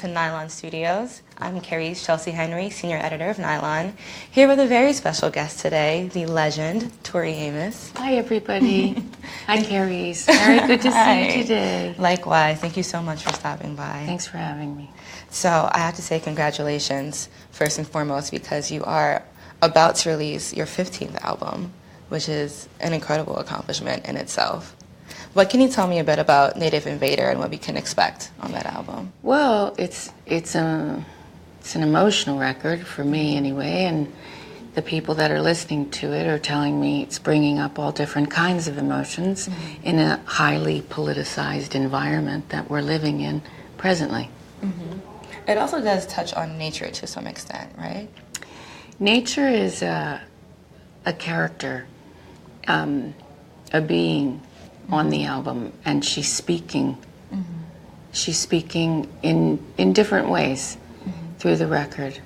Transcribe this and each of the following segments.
To Nylon Studios. I'm Carrie Chelsea Henry, Senior Editor of Nylon, here with a very special guest today, the legend, Tori Amos. Hi, everybody. Hi, Carrie. Very good to see you today. Likewise. Thank you so much for stopping by. Thanks for having me. So I have to say congratulations, first and foremost, because you are about to release your 15th album, which is an incredible accomplishment in itself. What can you tell me a bit about Native Invader and what we can expect on that album? Well, it's an emotional record for me anyway, and the people that are listening to it are telling me it's bringing up all different kinds of emotions in a highly politicized environment that we're living in presently. It also does touch on nature to some extent, right? Nature is a character, a being on the album, and she's speaking. She's speaking in different ways through the record.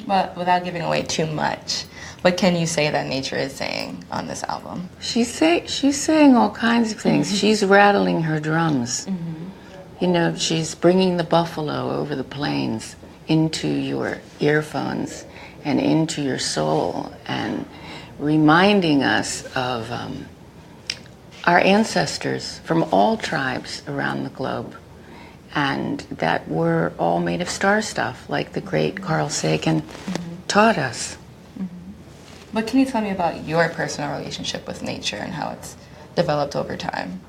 But without giving away too much, what can you say that nature is saying on this album? She's saying all kinds of things. She's rattling her drums. You know, she's bringing the buffalo over the plains into your earphones and into your soul, and reminding us of our ancestors from all tribes around the globe, and that we're all made of star stuff, like the great Carl Sagan taught us. What can you tell me about your personal relationship with nature and how it's developed over time?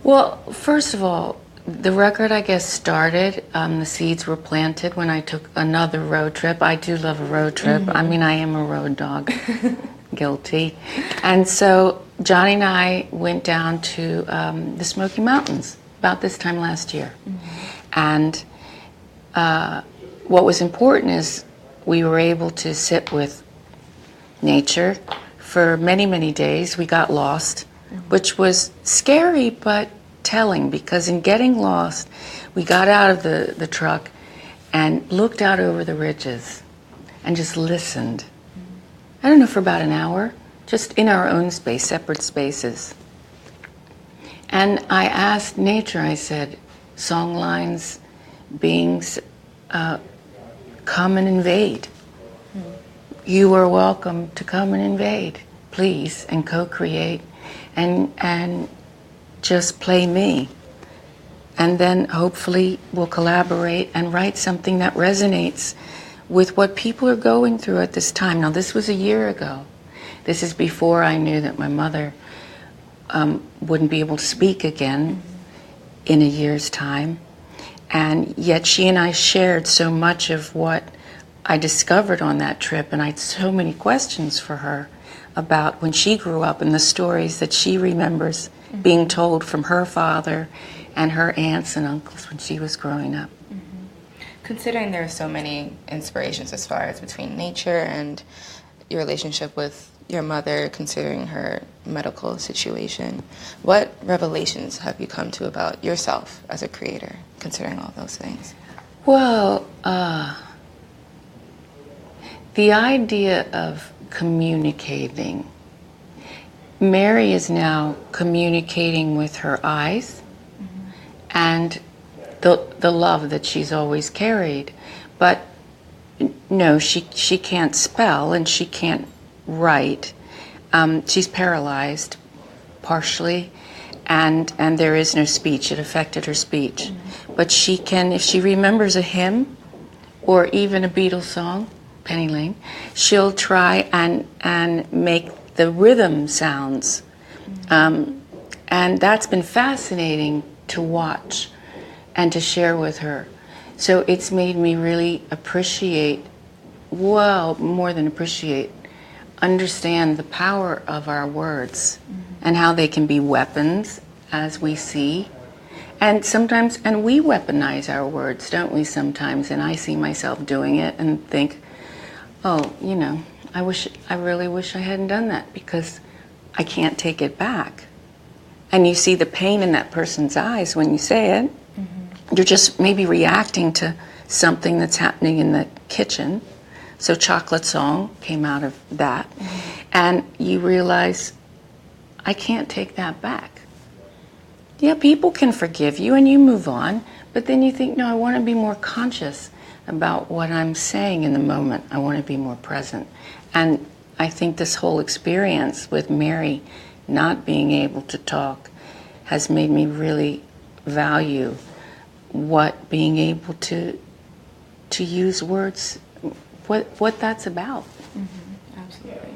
Well, first of all, the record, I guess, started, the seeds were planted when I took another road trip. I do love a road trip. I mean, I am a road dog. Guilty. And so Johnny and I went down to the Smoky Mountains about this time last year. And what was important is we were able to sit with nature for many, many days. We got lost, which was scary but telling, because in getting lost, we got out of the truck and looked out over the ridges and just listened. I don't know, for about an hour, just in our own space, separate spaces. And I asked nature, I said, song lines, beings, come and invade. You are welcome to come and invade, please, and co-create, and just play me. And then hopefully we'll collaborate and write something that resonates with what people are going through at this time. Now, this was a year ago. This is before I knew that my mother wouldn't be able to speak again in a year's time. And yet she and I shared so much of what I discovered on that trip, and I had so many questions for her about when she grew up and the stories that she remembers being told from her father and her aunts and uncles when she was growing up. Considering there are so many inspirations as far as between nature and your relationship with your mother, considering her medical situation, what revelations have you come to about yourself as a creator, considering all those things? Well, the idea of communicating. Mary is now communicating with her eyes and the love that she's always carried. But no, she can't spell and she can't write. She's paralyzed partially, and there is no speech. It affected her speech. But she can, if she remembers a hymn or even a Beatles song, Penny Lane, she'll try and make the rhythm sounds. And that's been fascinating to watch and to share with her. So it's made me really appreciate, well, more than appreciate, understand the power of our words and how they can be weapons, as we see. And sometimes, and we weaponize our words, don't we, sometimes? And I see myself doing it and think, oh, you know, I really wish I hadn't done that, because I can't take it back. And you see the pain in that person's eyes when you say it. You're just maybe reacting to something that's happening in the kitchen. So Chocolate Song came out of that. And you realize, I can't take that back. Yeah, people can forgive you and you move on, but then you think, no, I want to be more conscious about what I'm saying in the moment. I want to be more present. And I think this whole experience with Mary not being able to talk has made me really value what being able to use words, what that's about. Absolutely.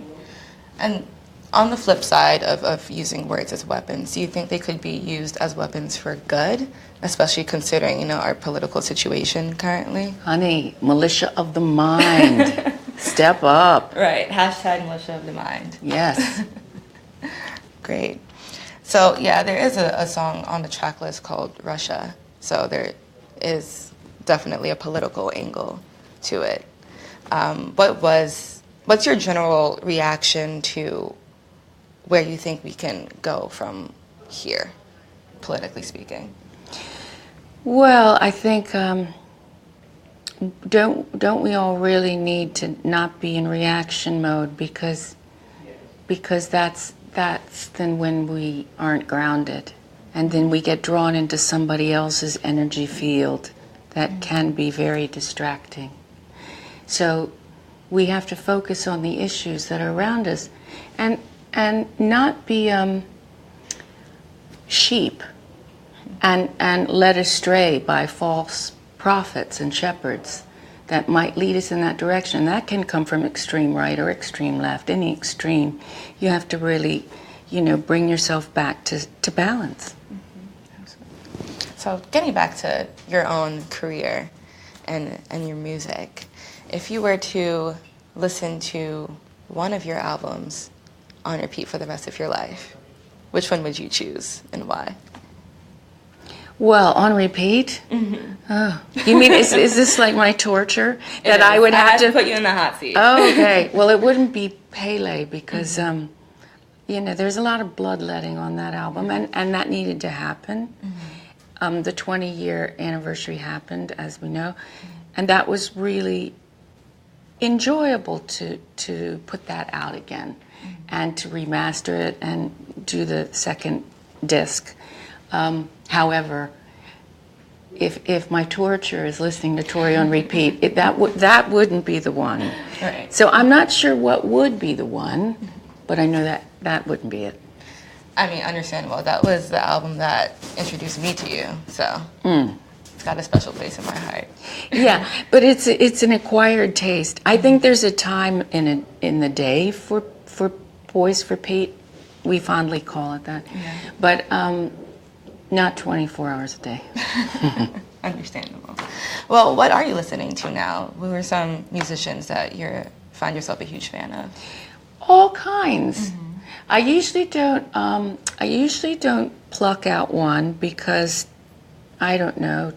And on the flip side of using words as weapons, do you think they could be used as weapons for good, especially considering, you know, our political situation currently? Honey, militia of the mind. Step up. Right. Hashtag militia of the mind. Yes. Great. So, yeah, there is a song on the track list called Russia. So there is definitely a political angle to it. What's your general reaction to where you think we can go from here, politically speaking? Well, I think don't we all really need to not be in reaction mode because that's then when we aren't grounded, and then we get drawn into somebody else's energy field that can be very distracting. So we have to focus on the issues that are around us, and not be sheep and led astray by false prophets and shepherds that might lead us in that direction. That can come from extreme right or extreme left, any extreme. You have to really, bring yourself back to balance. Absolutely. So getting back to your own career and your music, if you were to listen to one of your albums on repeat for the rest of your life, which one would you choose and why? Well, on repeat? Mm-hmm. Oh, you mean is this like my torture that I would have to put you in the hot seat? Oh, okay. Well, it wouldn't be Pele because there's a lot of bloodletting on that album, and that needed to happen. Mm-hmm. The 20-year anniversary happened, as we know, and that was really enjoyable to put that out again and to remaster it and do the second disc. However, if my torture is listening to Tori on repeat, that wouldn't be the one. Right. So I'm not sure what would be the one, but I know that wouldn't be it. I mean, understandable. That was the album that introduced me to you, so it's got a special place in my heart. Yeah, but it's an acquired taste. I think there's a time in the day for Boys for Pete. We fondly call it that, yeah. But not 24 hours a day. Understandable. Well, what are you listening to now? Who are some musicians that you find yourself a huge fan of? All kinds. Mm-hmm. I usually don't pluck out one because I don't know.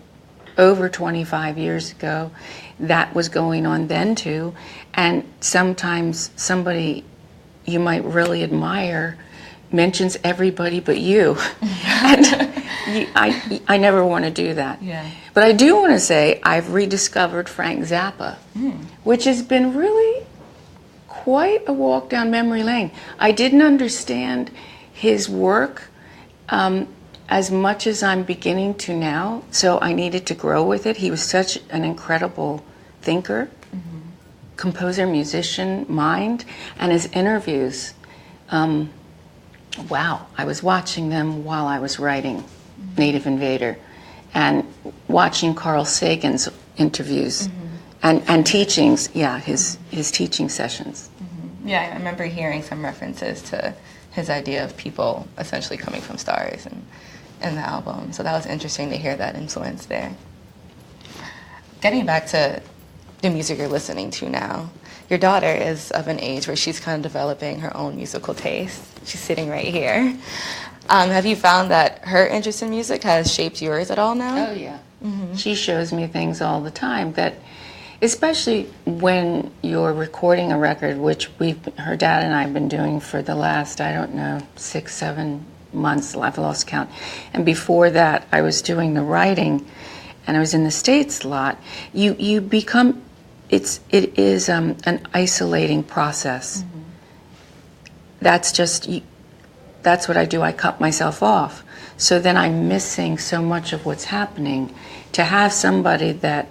Over 25 years ago, that was going on then too, and sometimes somebody you might really admire mentions everybody but you. And I never want to do that. Yeah. But I do want to say I've rediscovered Frank Zappa, which has been really quite a walk down memory lane. I didn't understand his work as much as I'm beginning to now, so I needed to grow with it. He was such an incredible thinker, composer, musician, mind, and his interviews. Wow, I was watching them while I was writing Native Invader, and watching Carl Sagan's interviews and teachings. Yeah, his teaching sessions. Yeah, I remember hearing some references to his idea of people essentially coming from stars in the album. So that was interesting to hear that influence there. Getting back to the music you're listening to now, your daughter is of an age where she's kind of developing her own musical taste. She's sitting right here. Have you found that her interest in music has shaped yours at all now? Oh, yeah. Mm-hmm. She shows me things all the time that, especially when you're recording a record, which her dad and I have been doing for the last, 6, 7 months, I've lost count. And before that, I was doing the writing, and I was in the States a lot. You become, it is an isolating process. That's what I do. I cut myself off. So then I'm missing so much of what's happening. To have somebody that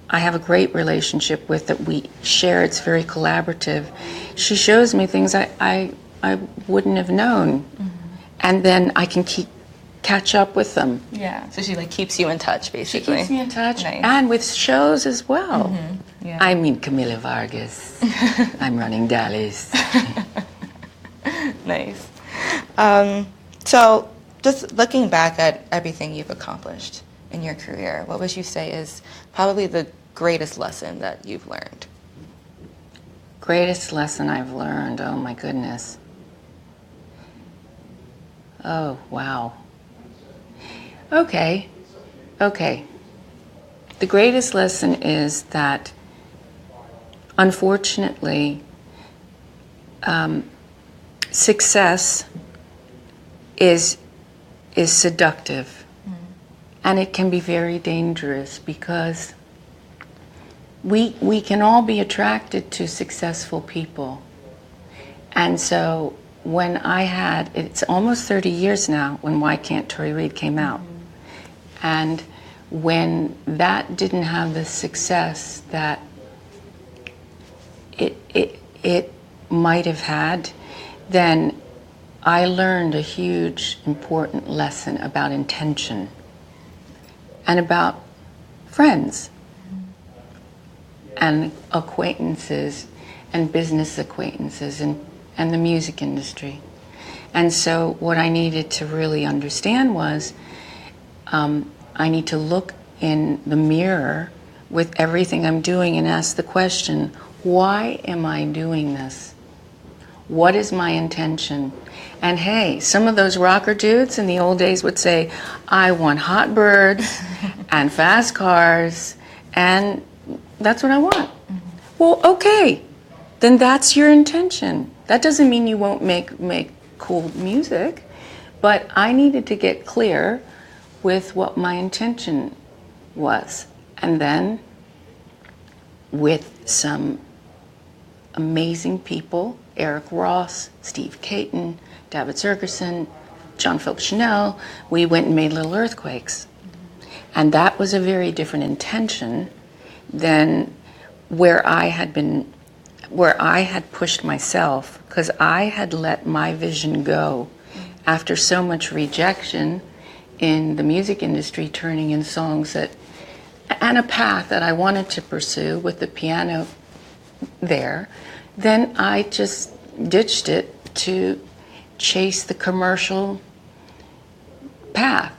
I have a great relationship with, that we share, it's very collaborative. She shows me things I wouldn't have known. And then I can catch up with them. Yeah. So she like keeps you in touch, basically. She keeps me in touch. Nice. And with shows as well. Yeah. I mean, Camila Vargas. I'm running Dallas. Nice. So just looking back at everything you've accomplished in your career, what would you say is probably the greatest lesson that you've learned? Greatest lesson I've learned, oh my goodness. Oh, wow. Okay. The greatest lesson is that, unfortunately, success is seductive. And it can be very dangerous because we can all be attracted to successful people. And so when it's almost 30 years now when Why Can't Tori Read came out. And when that didn't have the success that it might have had, then I learned a huge, important lesson about intention and about friends and acquaintances and business acquaintances and the music industry. And so what I needed to really understand was I need to look in the mirror with everything I'm doing and ask the question, why am I doing this? What is my intention? And hey, some of those rocker dudes in the old days would say, I want hot birds and fast cars, and that's what I want. Well, okay, then that's your intention. That doesn't mean you won't make cool music, but I needed to get clear with what my intention was. And then with some amazing people, Eric Ross, Steve Caton, David Sergerson, John Philip Chanel, we went and made Little Earthquakes. And that was a very different intention than where I had pushed myself, because I had let my vision go after so much rejection in the music industry, turning in songs and a path that I wanted to pursue with the piano there. Then I just ditched it to chase the commercial path.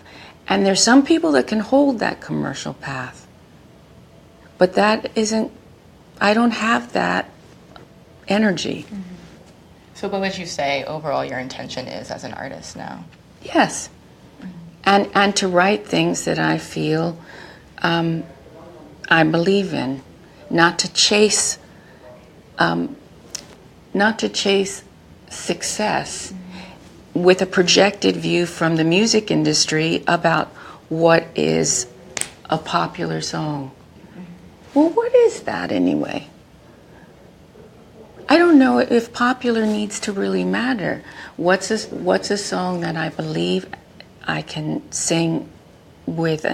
And there's some people that can hold that commercial path. But I don't have that energy. So what would you say overall your intention is as an artist now? Yes. And to write things that I feel I believe in, not to chase success with a projected view from the music industry about what is a popular song. Well, what is that anyway? I don't know if popular needs to really matter. What's a song that I believe I can sing with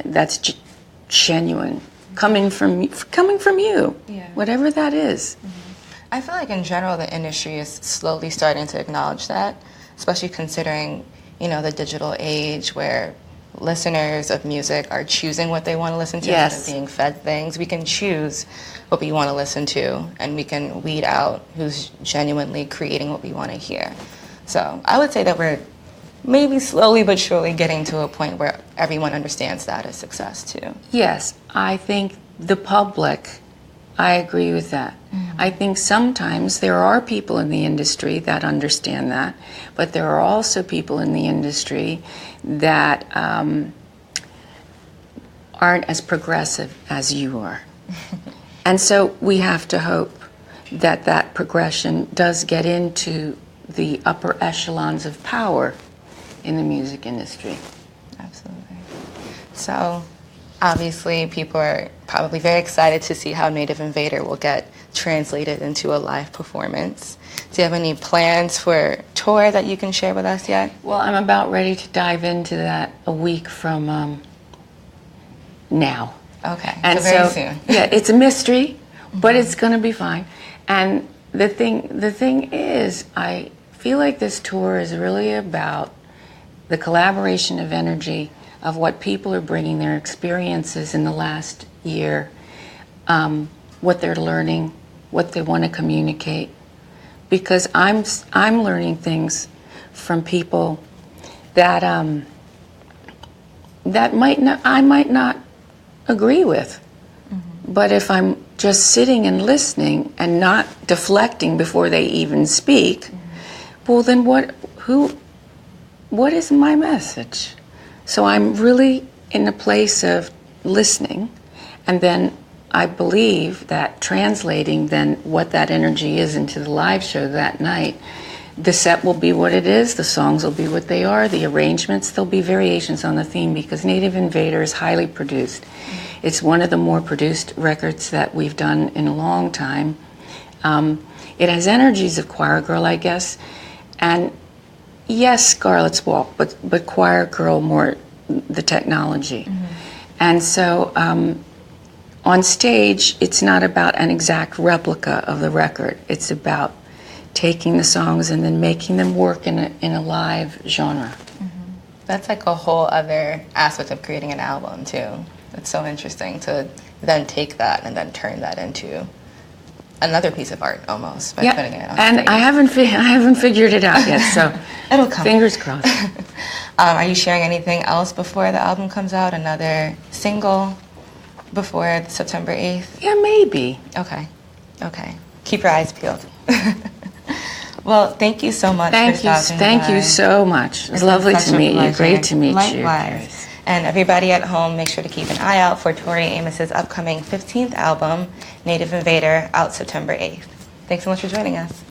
that's genuine, coming from you, whatever that is. I feel like in general the industry is slowly starting to acknowledge that, especially considering, the digital age where listeners of music are choosing what they want to listen to instead of being fed things. We can choose what we want to listen to, and we can weed out who's genuinely creating what we want to hear. So I would say that we're maybe slowly but surely getting to a point where everyone understands that as success too. Yes, I think the public, I agree with that. I think sometimes there are people in the industry that understand that, but there are also people in the industry that aren't as progressive as you are. And so we have to hope that that progression does get into the upper echelons of power in the music industry. Absolutely. So Obviously, people are probably very excited to see how Native Invader will get translated into a live performance. Do you have any plans for tour that you can share with us yet? Well, I'm about ready to dive into that a week from now. Okay, And so very soon. Yeah, it's a mystery, but it's going to be fine. And the thing is, I feel like this tour is really about the collaboration of energy of what people are bringing, their experiences in the last year, what they're learning, what they want to communicate. Because I'm learning things from people that that I might not agree with. But if I'm just sitting and listening and not deflecting before they even speak, well then what is my message? So I'm really in a place of listening, and then I believe that translating then what that energy is into the live show that night, the set will be what it is, the songs will be what they are, the arrangements, there'll be variations on the theme because Native Invader is highly produced. It's one of the more produced records that we've done in a long time. It has energies of Choir Girl, I guess, and yes, Scarlet's Walk, but Choir Girl more the technology. And so on stage, it's not about an exact replica of the record. It's about taking the songs and then making them work in a live genre. That's like a whole other aspect of creating an album too. It's so interesting to then take that and then turn that into another piece of art almost by putting it on and stage. I haven't figured it out yet, so it'll come. Fingers crossed. Are you sharing anything else before the album comes out? Another single before September 8th? Yeah, maybe. Okay. Keep your eyes peeled. Well, thank you so much for stopping by. Thank you so much. It's lovely to meet you. Great to meet you. Likewise. And everybody at home, make sure to keep an eye out for Tori Amos's upcoming 15th album, Native Invader, out September 8th. Thanks so much for joining us.